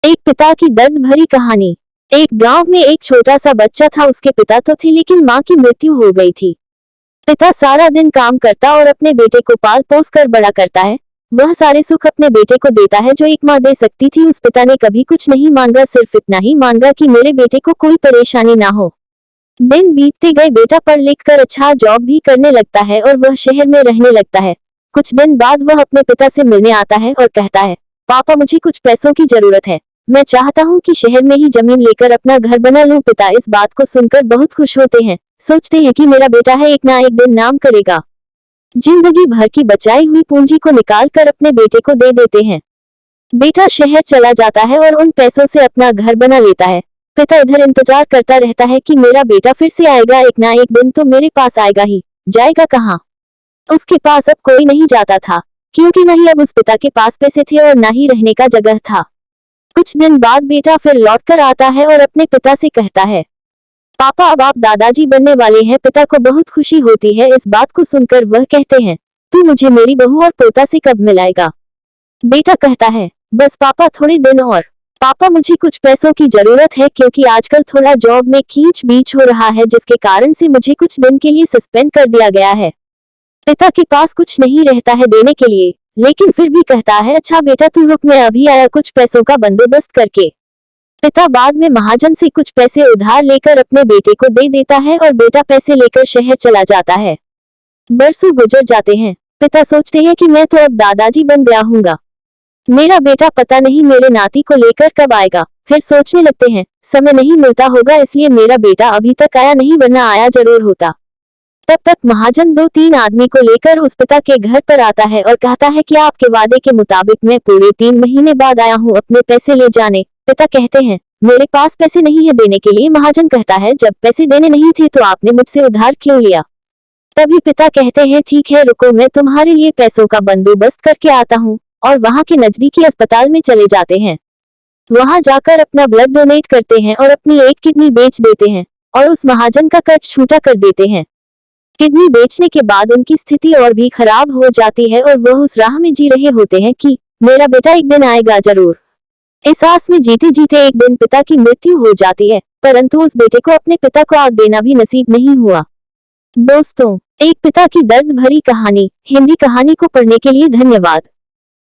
एक पिता की दर्द भरी कहानी। एक गांव में एक छोटा सा बच्चा था। उसके पिता तो थे लेकिन मां की मृत्यु हो गई थी। पिता सारा दिन काम करता और अपने बेटे को पाल पोस कर बड़ा करता है। वह सारे सुख अपने बेटे को देता है जो एक मां दे सकती थी। उस पिता ने कभी कुछ नहीं मांगा, सिर्फ इतना ही मांगा कि मेरे बेटे को कोई परेशानी ना हो। दिन बीतते गए, बेटा पढ़ लिख कर अच्छा जॉब भी करने लगता है और वह शहर में रहने लगता है। कुछ दिन बाद वह अपने पिता से मिलने आता है और कहता है, पापा मुझे कुछ पैसों की जरूरत है। मैं चाहता हूँ कि शहर में ही जमीन लेकर अपना घर बना लूं। पिता इस बात को सुनकर बहुत खुश होते हैं। सोचते हैं कि मेरा बेटा है, एक ना एक दिन नाम करेगा। जिंदगी भर की बचाई हुई पूंजी को निकाल कर अपने बेटे को दे देते हैं। बेटा शहर चला जाता है और उन पैसों से अपना घर बना लेता है। पिता इधर इंतजार करता रहता है कि मेरा बेटा फिर से आएगा, एक ना एक दिन तो मेरे पास आएगा ही। जाएगा कहाँ? उसके पास अब कोई नहीं जाता था, क्योंकि न ही अब उस पिता के पास पैसे थे और न ही रहने का जगह था। कुछ दिन बाद बेटा फिर लौट कर आता है और अपने पिता से कहता है, पापा अब आप दादाजी बनने वाले हैं। पिता को बहुत खुशी होती है। इस बात को सुनकर वह कहते हैं, तू मुझे मेरी बहू और पोता से कब मिलाएगा? बेटा कहता है, बस पापा थोड़े दिन और। पापा मुझे कुछ पैसों की जरूरत है, क्योंकि आजकल थोड़ा जॉब में खींच बीच हो रहा है, जिसके कारण से मुझे कुछ दिन के लिए सस्पेंड कर दिया गया है। पिता के पास कुछ नहीं रहता है देने के लिए, लेकिन फिर भी कहता है, अच्छा बेटा तू रुक, मैं अभी आया कुछ पैसों का बंदोबस्त करके। पिता बाद में महाजन से कुछ पैसे उधार लेकर अपने बेटे को दे देता है और बेटा पैसे लेकर शहर चला जाता है। बरसों गुजर जाते हैं। पिता सोचते हैं कि मैं तो अब दादाजी बन गया हूँगा, मेरा बेटा पता नहीं मेरे नाती को लेकर कब आएगा। फिर सोचने लगते हैं, समय नहीं मिलता होगा इसलिए मेरा बेटा अभी तक आया नहीं, वरना आया जरूर होता। तब तक महाजन 2-3 आदमी को लेकर उस पिता के घर पर आता है और कहता है कि आपके वादे के मुताबिक मैं पूरे 3 महीने बाद आया हूँ अपने पैसे ले जाने। पिता कहते हैं, मेरे पास पैसे नहीं है देने के लिए। महाजन कहता है, जब पैसे देने नहीं थे तो आपने मुझसे उधार क्यों लिया? तभी पिता कहते हैं, ठीक है रुको, मैं तुम्हारे लिए पैसों का बंदोबस्त करके आता हूँ। और वहाँ के नजदीकी अस्पताल में चले जाते हैं। वहाँ जाकर अपना ब्लड डोनेट करते हैं और अपनी एक किडनी बेच देते हैं और उस महाजन का कर्ज छूटा कर देते हैं। किडनी बेचने के बाद उनकी स्थिति और भी खराब हो जाती है और वह उस राह में जी रहे होते हैं कि मेरा बेटा एक दिन आएगा जरूर। इस आस में जीते जीते एक दिन पिता की मृत्यु हो जाती है, परंतु उस बेटे को अपने पिता को आग देना भी नसीब नहीं हुआ। दोस्तों, एक पिता की दर्द भरी कहानी हिंदी कहानी को पढ़ने के लिए धन्यवाद।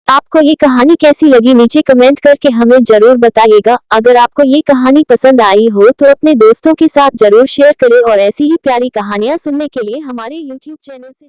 आपको ये कहानी कैसी लगी नीचे कमेंट करके हमें जरूर बताइएगा। अगर आपको ये कहानी पसंद आई हो तो अपने दोस्तों के साथ जरूर शेयर करें और ऐसी ही प्यारी कहानियां सुनने के लिए हमारे YouTube चैनल से